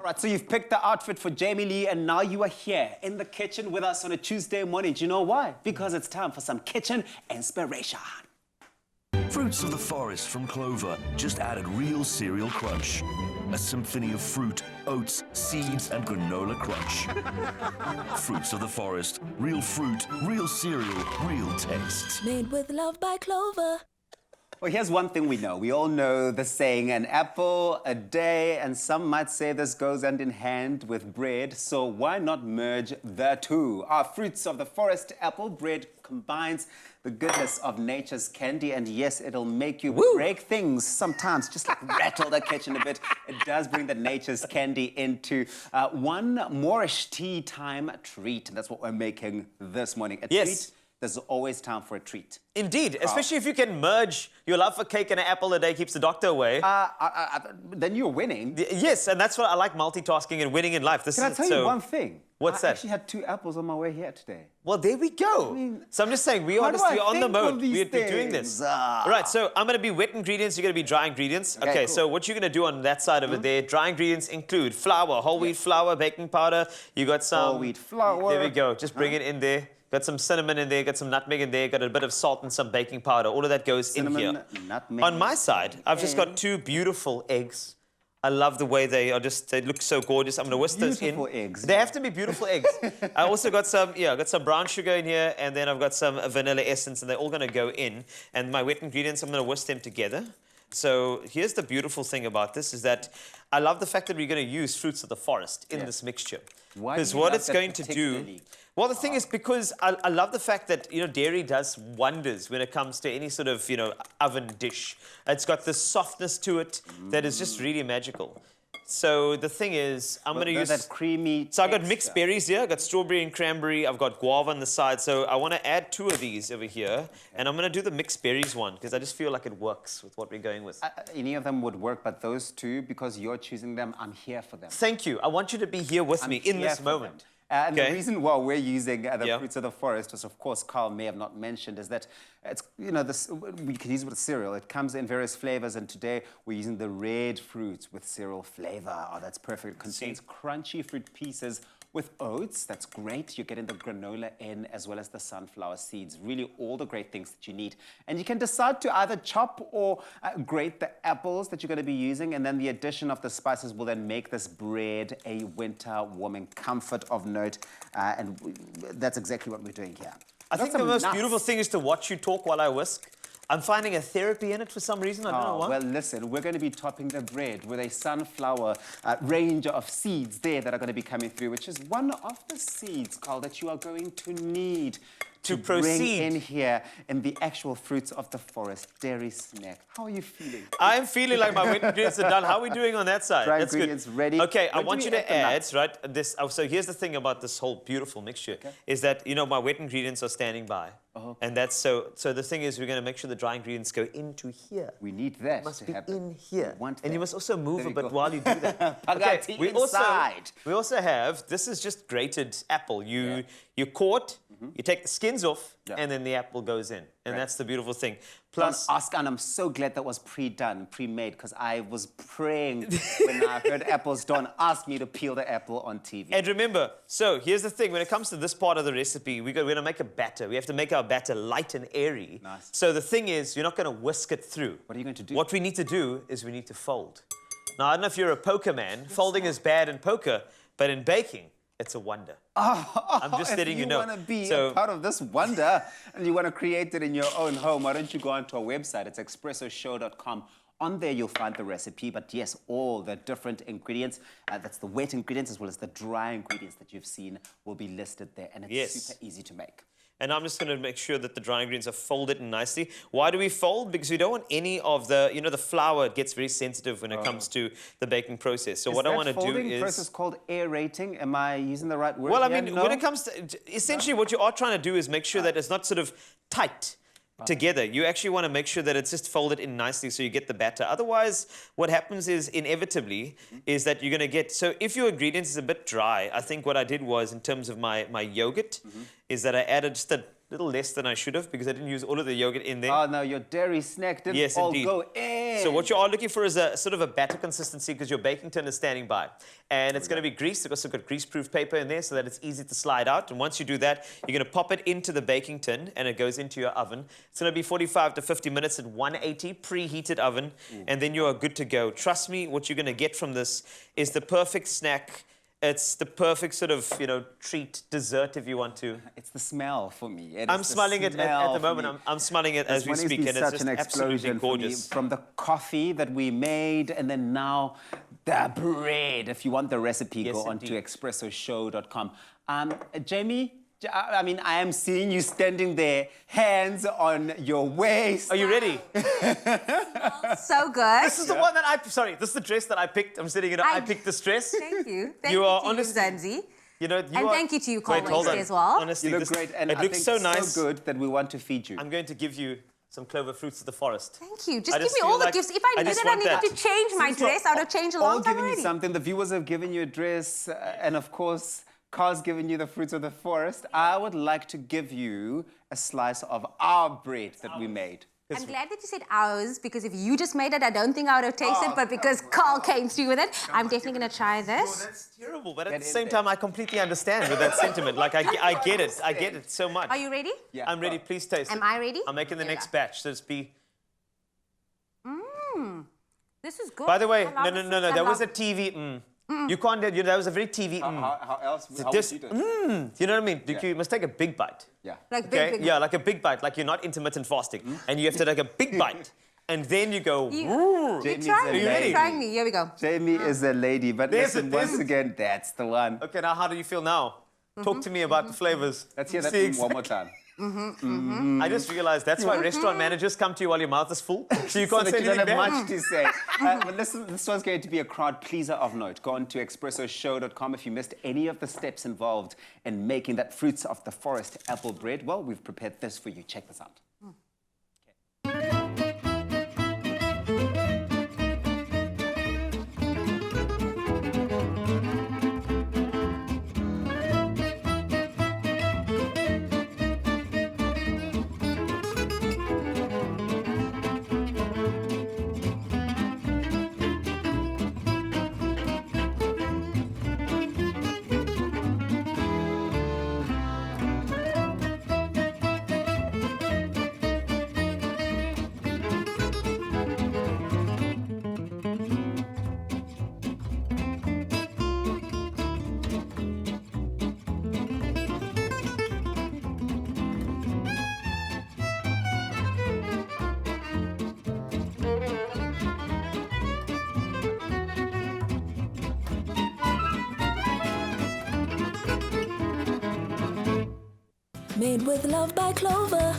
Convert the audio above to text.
Right, so you've picked the outfit for Jamie Lee, and now you are here in the kitchen with us on a Tuesday morning. Do you know why? Because it's time for some kitchen inspiration. Fruits of the forest from Clover just added real cereal crunch. A symphony of fruit, oats, seeds, and granola crunch. Fruits of the forest. Real fruit, real cereal, real taste. Made with love by Clover. Well, here's one thing we know. We all know the saying, an apple a day, and some might say this goes hand in hand with bread, so why not merge the two? Our Fruits of the Forest apple bread combines the goodness of nature's candy, and yes, it'll make you break things sometimes, just like rattle the kitchen a bit. It does bring the nature's candy into one moreish tea time treat, and that's what we're making this morning. A treat. There's always time for a treat. Indeed, especially if you can merge your love for cake and an apple a day keeps the doctor away. Then you're winning. Yes, and that's what I like, multitasking and winning in life. Can I tell you one thing? What's that? I actually had 2 apples on my way here today. Well, there we go. I mean, so I'm just saying, we're on the mode. We're doing this. Right, so I'm going to be wet ingredients, you're going to be dry ingredients. Okay, cool. So what you're going to do on that side over there, dry ingredients include flour, whole wheat flour, baking powder. You got some... Whole wheat flour. There we go. Just bring it in there. Got some cinnamon in there, got some nutmeg in there, got a bit of salt and some baking powder. All of that goes in here. Nutmeg. On my side, I've just got 2 beautiful eggs. I love the way they look so gorgeous. I'm going to whisk those in. Beautiful eggs. They have to be beautiful eggs. I also got some, got some brown sugar in here, and then I've got some vanilla essence, and they're all going to go in. And my wet ingredients, I'm going to whisk them together. So here's the beautiful thing about this is that I love the fact that we're going to use fruits of the forest in this mixture. Why? Because what it's going to do... Well, the thing is, because I love the fact that, dairy does wonders when it comes to any sort of, oven dish. It's got this softness to it that is just really magical. So the thing is, I'm going to use... that creamy So I've got mixed berries here. I've got strawberry and cranberry. I've got guava on the side. So I want to add 2 of these over here. And I'm going to do the mixed berries one because I just feel like it works with what we're going with. Any of them would work, but those 2, because you're choosing them, I'm here for them. Thank you. I want you to be here with me in this moment. And the reason why we're using the fruits of the forest, which of course Carl may have not mentioned, is that it's, this, we can use it with cereal. It comes in various flavors, and today we're using the red fruits with cereal flavor. Oh, that's perfect. It contains crunchy fruit pieces with oats. That's great. You're getting the granola in as well as the sunflower seeds. Really all the great things that you need. And you can decide to either chop or grate the apples that you're going to be using, and then the addition of the spices will then make this bread a winter warming comfort of note. And that's exactly what we're doing here. I think the most beautiful thing is to watch you talk while I whisk. I'm finding a therapy in it for some reason. I don't know why. Well, listen, we're going to be topping the bread with a sunflower range of seeds there that are going to be coming through, which is one of the seeds, Carl, that you are going to need to bring in here in the actual fruits of the forest dairy snack. How are you feeling? I'm feeling like my wet ingredients are done. How are we doing on that side? Dry ingredients ready. Okay, I want you to add, this. So here's the thing about this whole beautiful mixture, is that, my wet ingredients are standing by. And that's so the thing is, we're going to make sure the dry ingredients go into here. We need that. Must be in here. And you must also move a bit while you do that. Okay, we also have, this is just grated apple. You core, you take the skins off, and then the apple goes in. And that's the beautiful thing. Plus, and I'm so glad that was pre-done, pre-made, because I was praying when I heard apples. Don't ask me to peel the apple on TV. And remember, so here's the thing. When it comes to this part of the recipe, we're going to make a batter. We have to make our batter light and airy. Nice. So the thing is, you're not going to whisk it through. What are you going to do? What we need to do is we need to fold. Now, I don't know if you're a poker man. Folding is bad in poker, but in baking, it's a wonder. I'm just letting you know. If you want to be a part of this wonder and you want to create it in your own home, why don't you go onto our website? It's expressoshow.com. On there, you'll find the recipe. But yes, all the different ingredients, that's the wet ingredients as well as the dry ingredients that you've seen, will be listed there. And it's super easy to make. And I'm just going to make sure that the dry ingredients are folded nicely. Why do we fold? Because we don't want any of the, the flour gets very sensitive when it comes to the baking process. So what I want to do is... Is that folding process called aerating? Am I using the right word? Well, I mean, when it comes to... Essentially, what you are trying to do is make sure that it's not sort of tight together. You actually want to make sure that it's just folded in nicely so you get the batter. Otherwise, what happens is, inevitably, is that you're going to get... So if your ingredients is a bit dry, I think what I did was, in terms of my yogurt, is that I added just a little less than I should have because I didn't use all of the yogurt in there. Oh, no, your dairy snack didn't all indeed. go in. So what you are looking for is a sort of a batter consistency because your baking tin is standing by. And it's going to be greased. I've also got grease-proof paper in there so that it's easy to slide out. And once you do that, you're going to pop it into the baking tin and it goes into your oven. It's going to be 45 to 50 minutes at 180 preheated oven. And then you are good to go. Trust me, what you're going to get from this is the perfect snack. It's the perfect sort of, treat, dessert if you want to. It's the smell for me. I'm smelling it at the moment. I'm smelling it as we speak, and it's just absolutely gorgeous. From the coffee that we made, and then now the bread. If you want the recipe, Yes, go on to indeed. expressoshow.com. Jamie, I mean, I am seeing you standing there, hands on your waist. Are you ready? So good. This is the one that this is the dress that I picked. I'm sitting in it. I picked this dress. Thank you. Thank You you are to honestly- Zanzi. And thank you to you, Wait, hold on. as well. Honestly, You look great, and it I looks think so nice. so good that we want to feed you. I'm going to give you some clover fruits of the forest. Thank you. I Just give just me feel all the like gifts. If I knew just that I want needed that. to change my Since we're dress, I would have changed a all long time giving you already. something. The viewers have given you a dress, and of course, Carl's given you the fruits of the forest. I would like to give you a slice of our bread that we made. I'm glad that you said ours, because if you just made it, I don't think I would have tasted it, but because Carl came through with it, I'm definitely going to try this. That's terrible, but at Get the in same there. time, I completely understand with that sentiment. Like, I get it. I get it so much. Are you ready? Yeah. I'm ready. Please taste it. Am I ready? I'm making the Here we next go. batch. So it's be... This is good. By the way, I love the no. fruits. I There was a love- TV. You can't. That was a very TV. How else? How This, would you do it? you know what I mean? You must take a big bite. Yeah. Like Okay? big, big. Yeah, like a big bite. Like you're not intermittent fasting, and you have to take a big bite, and then you go. You're Jamie's trying a me. lady. You're trying me. Here we go. Jamie is a lady, but There's listen, it, once there's it. again, that's the one. Okay, now how do you feel now? Talk to me about the flavors. Let's hear that See one more time. I just realized that's why restaurant managers come to you while your mouth is full, so you So can't that say you don't anything have bad. much to say. But listen, this one's going to be a crowd pleaser of note. Go on to expressoshow.com if you missed any of the steps involved in making that fruits of the forest apple bread. Well, we've prepared this for you. Check this out. Made with love by Clover.